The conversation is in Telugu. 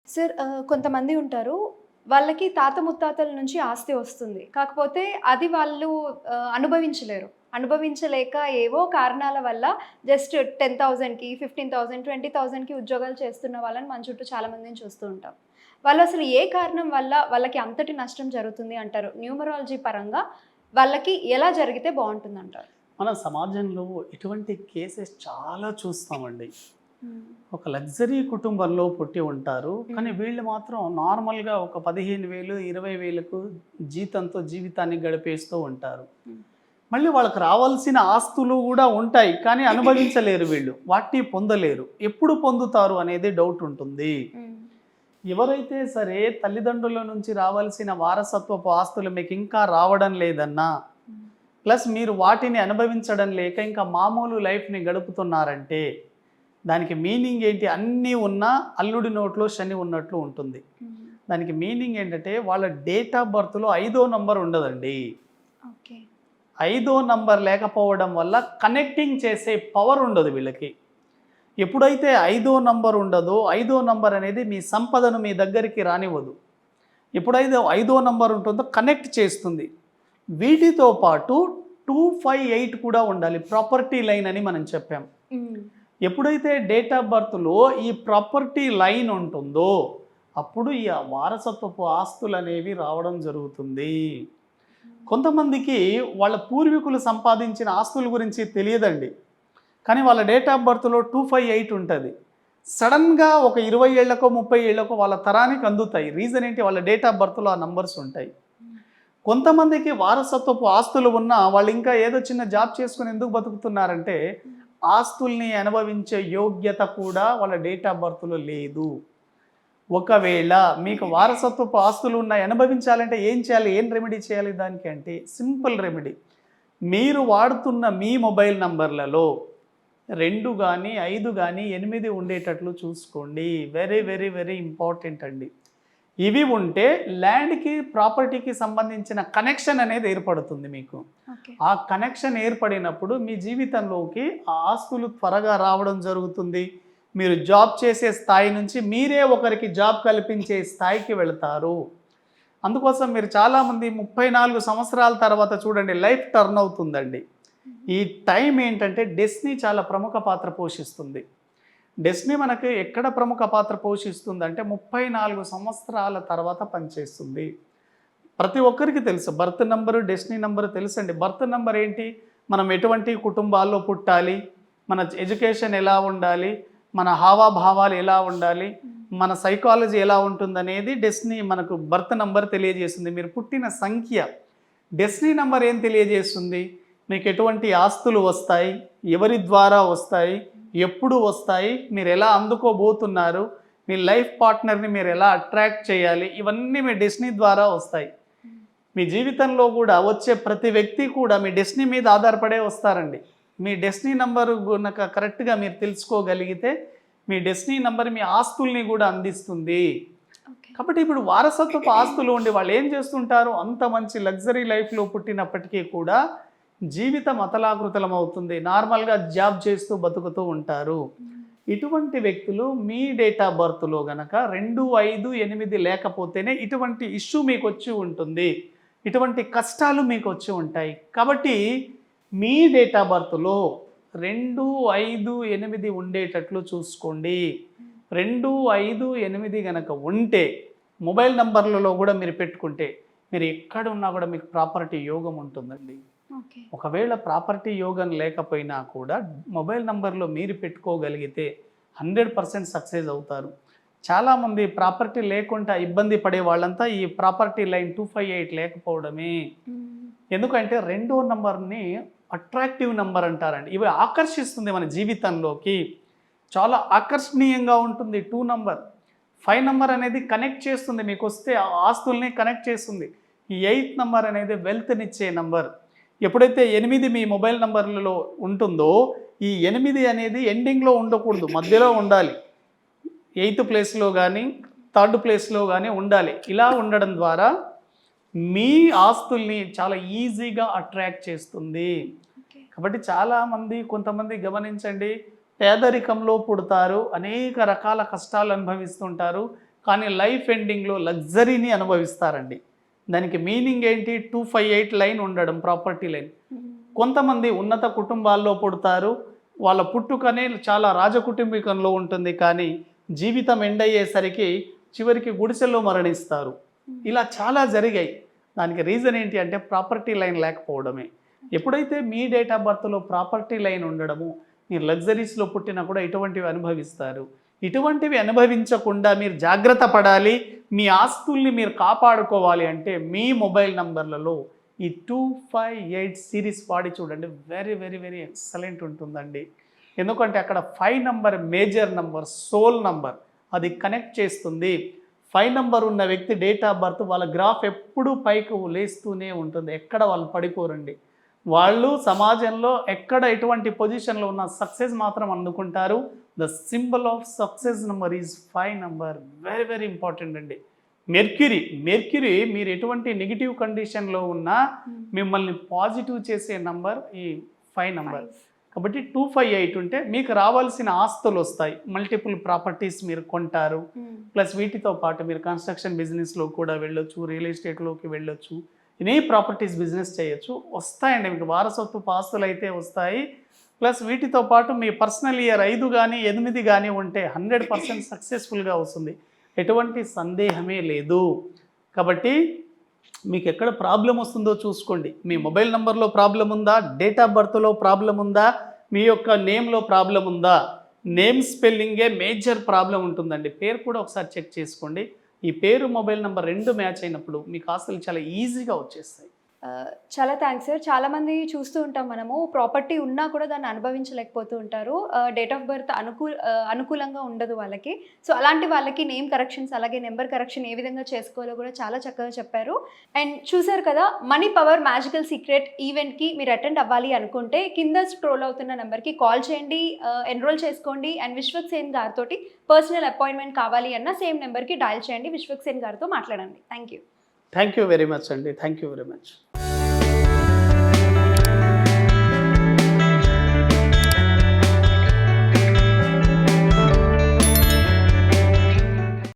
సార్ కొంతమంది ఉంటారు. వాళ్ళకి తాత ముత్తాతల నుంచి ఆస్తి వస్తుంది. కాకపోతే అది వాళ్ళు అనుభవించలేరు. అనుభవించలేక ఏవో కారణాల వల్ల జస్ట్ 10,000కి, 15,000, 20,000కి ఉద్యోగాలు చేస్తున్న వాళ్ళని మన చుట్టూ చాలా మందిని చూస్తూ ఉంటాం. వాళ్ళు అసలు ఏ కారణం వల్ల వాళ్ళకి అంతటి నష్టం జరుగుతుంది అంటారు? న్యూమరాలజీ పరంగా వాళ్ళకి ఎలా జరిగితే బావుంటుందంటారు? మన సమాజంలో ఇటువంటి కేసెస్ చాలా చూస్తామండి. హ్మ్. ఒక లగ్జరీ కుటుంబంలో పుట్టి ఉంటారు. కానీ హ్మ్. వీళ్ళు మాత్రం నార్మల్‌గా ఒక 15,000, 20,000కు జీతంతో జీవితాన్ని గడిపేస్తూ ఉంటారు. హ్మ్. మళ్ళీ వాళ్ళకి రావాల్సిన ఆస్తులు గూడా ఉంటాయి. కానీ అనుభవించలేరు వీళ్ళు. వాటిని పొందలేరు. ఎప్పుడు పొందుతారు అనేది డౌట్ ఉంటుంది. హ్మ్. ఎవరైతే సరే తల్లిదండ్రుల నుంచి రావాల్సిన వారసత్వపు ఆస్తులు మీకింకా రావడం లేదన్నా, హ్మ్. ప్లస్ మీరు వాటిని అనుభవించడం లేక ఇంకా మామూలు లైఫ్‌ని గడుపుతున్నారంటే, దానికి మీనింగ్ ఏంటి? అన్నీ ఉన్నా అల్లుడి నోట్లో శని ఉన్నట్లు ఉంటుంది. హ్మ్. దానికి మీనింగ్ ఏంటంటే, వాళ్ళ డేట్ ఆఫ్ బర్త్‌లో 5వ నంబర్ ఉండదండి. ఓకే. 5వ నంబర్ లేకపోవడం వల్ల కనెక్టింగ్ చేసే పవర్ ఉండదు వీళ్ళకి. ఎప్పుడైతే 5వ నంబర్ ఉండదో, 5వ నంబర్ అనేది మీ సంపదను మీ దగ్గరికి రానివ్వదు. ఎప్పుడైతే 5వ నంబర్ ఉంటుందో కనెక్ట్ చేస్తుంది. వీటితో పాటు 258 కూడా ఉండాలి. ప్రాపర్టీ లైన్ అని మనం చెప్పాం. హ్మ్. ఎప్పుడైతే డేట్ ఆఫ్ బర్త్‌లో ఈ ప్రాపర్టీ లైన్ ఉంటుందో, అప్పుడు ఈ వారసత్వపు ఆస్తులనేవి రావడం జరుగుతుంది. కొంతమందికి వాళ్ళ పూర్వీకులు సంపాదించిన ఆస్తుల గురించి తెలియదండి. కానీ వాళ్ళ డేట్ ఆఫ్ బర్త్‌లో 258 ఉంటది. సడెన్‌గా ఒక 20 ఏళ్లకో, 30 ఏళ్లకో వాళ్ళ తరానికి అందుతాయి. రీజన్ ఏంటి? వాళ్ళ డేట్ ఆఫ్ బర్త్‌లో ఆ నంబర్స్ ఉంటాయి. కొంతమందికి వారసత్వపు ఆస్తులు ఉన్నా వాళ్ళు ఇంకా ఏదో చిన్న జాబ్ చేసుకొని ఎందుకు బతుకుతున్నారంటే, ఆస్తుల్ని అనుభవించే యోగ్యత కూడా వాళ్ళ డేట్ ఆఫ్ బర్త్‌లో లేదు. ఒకవేళ మీకు వారసత్వపు ఆస్తులు ఉన్నాయి, అనుభవించాలంటే ఏం చేయాలి? ఏం రెమెడీ చేయాలి దానికి అంటే సింపుల్ రెమెడీ. మీరు వాడుతున్న మీ మొబైల్ నంబర్లలో 2 గాని, 5 గాని, 8 ఉండేటట్లు చూసుకోండి. వెరీ, వెరీ, వెరీ ఇంపార్టెంట్ అండి. ఇవి ఉంటే ల్యాండ్‌కి, ప్రాపర్టీకి సంబంధించిన కనెక్షన్ అనేది ఏర్పడుతుంది మీకు. ఓకే. ఆ కనెక్షన్ ఏర్పడినప్పుడు మీ జీవితంలోకి ఆ ఆస్తులు త్వరగా రావడం జరుగుతుంది. మీరు జాబ్ చేసే స్థాయి నుంచి మీరే ఒకరికి జాబ్ కల్పించే స్థాయికి వెళతారు. అందుకోసం మీరు చాలామంది 34 సంవత్సరాల తర్వాత చూడండి లైఫ్ టర్న్ అవుతుందండి. ఈ టైం ఏంటంటే డెస్టినీ చాలా ప్రముఖ పాత్ర పోషిస్తుంది. డెస్టినీ మనకి ఎక్కడ ప్రముఖ పాత్ర పోషిస్తుందంటే 34 సంవత్సరాల తర్వాత పనిచేస్తుంది. ప్రతి ఒక్కరికి తెలుసు బర్త్ నంబరు, డెస్టినీ నంబరు తెలుసండి. బర్త్ నంబర్ ఏంటి? మనం ఎటువంటి కుటుంబాల్లో పుట్టాలి, మన ఎడ్యుకేషన్ ఎలా ఉండాలి, మన హావాభావాలు ఎలా ఉండాలి, మన సైకాలజీ ఎలా ఉంటుందనేది డెస్టినీ మనకు బర్త్ నంబర్ తెలియజేస్తుంది. మీరు పుట్టిన సంఖ్య. డెస్టినీ నంబర్ ఏం తెలియజేస్తుంది? మీకు ఎటువంటి ఆస్తులు వస్తాయి, ఎవరి ద్వారా వస్తాయి, ఎప్పుడు వస్తాయి, మీరు ఎలా అందుకోబోతున్నారు, మీ లైఫ్ పార్ట్నర్ని మీరు ఎలా అట్రాక్ట్ చేయాలి, ఇవన్నీ మీ డెస్టినీ ద్వారా వస్తాయి. మీ జీవితంలో కూడా వచ్చే ప్రతి వ్యక్తి కూడా మీ డెస్టినీ మీద ఆధారపడే వస్తారండి. మీ డెస్టినీ నంబరు గనుక కరెక్ట్గా మీరు తెలుసుకోగలిగితే మీ డెస్టినీ నంబర్ మీ ఆస్తుల్ని కూడా అందిస్తుంది. ఓకే. కాబట్టి ఇప్పుడు వారసత్వపు ఆస్తులు ఉండి వాళ్ళు ఏం చేస్తుంటారు? అంత మంచి లగ్జరీ లైఫ్‌లో పుట్టినప్పటికీ కూడా జీవితం అతలాకుతలం అవుతుంది. నార్మల్‌గా జాబ్ చేస్తూ బతుకుతూ ఉంటారు. ఇటువంటి వ్యక్తులు మీ డేట్ ఆఫ్ బర్త్‌లో గనక 2, 5, 8 లేకపోతేనే ఇటువంటి ఇష్యూ మీకొచ్చి ఉంటుంది. ఇటువంటి కష్టాలు మీకొచ్చి ఉంటాయి. కాబట్టి మీ డేట్ ఆఫ్ బర్త్‌లో 2, 5, 8 ఉండేటట్లు చూసుకోండి. 2, 5, 8 గనక ఉంటే మొబైల్ నంబర్లలో కూడా మీరు పెట్టుకుంటే మీరు ఎక్కడున్నా కూడా మీకు ప్రాపర్టీ యోగం ఉంటుందండి. ఓకే. ఒకవేళ ప్రాపర్టీ యోగం లేకపోయినా కూడా మొబైల్ నంబర్‌లో మీరు పెట్టుకోగలిగితే 100% సక్సెస్ అవుతారు. చాలామంది ప్రాపర్టీ లేకుండా ఇబ్బంది పడే వాళ్ళంతా ఈ ప్రాపర్టీ లైన్ 258 లేకపోవడమే. హ్మ్. ఎందుకంటే రెండో నంబర్‌ని అట్రాక్టివ్ నంబర్ అంటారండి. ఇవి ఆకర్షిస్తుంది మన జీవితంలోకి. చాలా ఆకర్షణీయంగా ఉంటుంది 2 నంబర్. 5 నంబర్ అనేది కనెక్ట్ చేస్తుంది. మీకొస్తే ఆ ఆస్తుల్ని కనెక్ట్ చేస్తుంది. ఈ 8 నంబర్ అనేది వెల్త్‌నిచ్చే నంబర్. ఎప్పుడైతే 8 మీ మొబైల్ నంబర్‌లలో ఉంటుందో, ఈ 8 అనేది ఎండింగ్‌లో ఉండకూడదు. మధ్యలో ఉండాలి. 8థ్ ప్లేస్‌లో గానీ, థర్డ్ ప్లేస్‌లో గానీ ఉండాలి. ఇలా ఉండడం ద్వారా మీ ఆస్తుల్ని చాలా ఈజీగా అట్రాక్ట్ చేస్తుంది. ఓకే. కాబట్టి చాలామంది కొంతమంది గమనించండి, పేదరికంలో పుడతారు, అనేక రకాల కష్టాలు అనుభవిస్తుంటారు. కానీ లైఫ్ ఎండింగ్లో లగ్జరీని అనుభవిస్తారండి. దానికి మీనింగ్ ఏంటి? 258 లైన్ ఉండడం, ప్రాపర్టీ లైన్. కొంతమంది ఉన్నత కుటుంబాల్లో పుడతారు, వాళ్ళ పుట్టుకనే చాలా రాజకుటుంబికంలో ఉంటుంది, కానీ జీవితం ఎండ్ అయ్యేసరికి చివరికి గుడిసెల్లో మరణిస్తారు. ఇలా చాలా జరిగాయి. దానికి రీజన్ ఏంటి అంటే ప్రాపర్టీ లైన్ లేకపోవడమే. ఎప్పుడైతే మీ డేట్ ఆఫ్ బర్త్లో ప్రాపర్టీ లైన్ ఉండడము, మీరు లగ్జరీస్లో పుట్టినా కూడా ఇటువంటివి అనుభవిస్తారు. ఇటువంటివి అనుభవించకుండా మీరు జాగ్రత్త పడాలి, మీ ఆస్తుల్ని మీరు కాపాడుకోవాలి అంటే మీ మొబైల్ నంబర్లలో ఈ 258 సిరీస్ వాడి చూడండి. వెరీ వెరీ వెరీ ఎక్సలెంట్ ఉంటుందండి. ఎందుకంటే అక్కడ 5 number major number, soul number, అది కనెక్ట్ చేస్తుంది. 5 నంబర్ ఉన్న వ్యక్తి డేట్ ఆఫ్ బర్త్ వాళ్ళ గ్రాఫ్ ఎప్పుడూ పైకి లేస్తూనే ఉంటుంది, ఎక్కడ వాళ్ళు పడిపోరండి. వాళ్ళు సమాజంలో ఎక్కడ ఎటువంటి పొజిషన్లో ఉన్న సక్సెస్ మాత్రం అందుకుంటారు. The symbol of success number is 5 number. Very very important అండి. మెర్క్యూరీ మీరు ఎటువంటి నెగిటివ్ కండిషన్లో ఉన్నా మిమ్మల్ని పాజిటివ్ చేసే నంబర్ ఈ 5 నంబర్. కాబట్టి 258 ఉంటే మీకు రావాల్సిన ఆస్తులు వస్తాయి, మల్టిపుల్ ప్రాపర్టీస్ మీరు కొంటారు. ప్లస్ వీటితో పాటు మీరు కన్స్ట్రక్షన్ బిజినెస్లో కూడా వెళ్ళొచ్చు, రియల్ ఎస్టేట్లోకి వెళ్ళొచ్చు, ఎనీ ప్రాపర్టీస్ బిజినెస్ చేయొచ్చు. వస్తాయండి మీకు వారసత్వ ఆస్తులు అయితే వస్తాయి. ప్లస్ వీటితో పాటు మీ పర్సనల్ ఇయర్ 5 కానీ 8 కానీ ఉంటే 100% సక్సెస్ఫుల్గా వస్తుంది, ఎటువంటి సందేహమే లేదు. కాబట్టి మీకు ఎక్కడ ప్రాబ్లం వస్తుందో చూసుకోండి. మీ మొబైల్ నెంబర్లో ప్రాబ్లం ఉందా, డేట్ ఆఫ్ బర్త్లో ప్రాబ్లం ఉందా, మీ యొక్క నేమ్లో ప్రాబ్లం ఉందా? నేమ్ స్పెల్లింగే మేజర్ ప్రాబ్లం ఉంటుందండి. పేరు కూడా ఒకసారి చెక్ చేసుకోండి. ఈ పేరు మొబైల్ నెంబర్ 2 మ్యాచ్ అయినప్పుడు మీకు ఆస్తులు చాలా ఈజీగా వచ్చేస్తాయి. చాలా థ్యాంక్స్ సార్. చాలామంది చూస్తూ ఉంటాం మనము, ప్రాపర్టీ ఉన్నా కూడా దాన్ని అనుభవించలేకపోతూ ఉంటారు. డేట్ ఆఫ్ బర్త్ అనుకూలంగా ఉండదు వాళ్ళకి. సో అలాంటి వాళ్ళకి నేమ్ కరెక్షన్స్ అలాగే నెంబర్ కరెక్షన్ ఏ విధంగా చేసుకోవాలో కూడా చాలా చక్కగా చెప్పారు. అండ్ చూసారు కదా, మనీ పవర్ మ్యాజికల్ సీక్రెట్ ఈవెంట్కి మీరు అటెండ్ అవ్వాలి అనుకుంటే కింద స్క్రోల్ అవుతున్న నెంబర్కి కాల్ చేయండి, ఎన్రోల్ చేసుకోండి. అండ్ విశ్వక్సేన్ గారితో పర్సనల్ అపాయింట్మెంట్ కావాలి అన్న సేమ్ నెంబర్కి డయల్ చేయండి, విశ్వక్సేన్ గారితో మాట్లాడండి. Thank you. Thank you very much అండి. Thank you very much.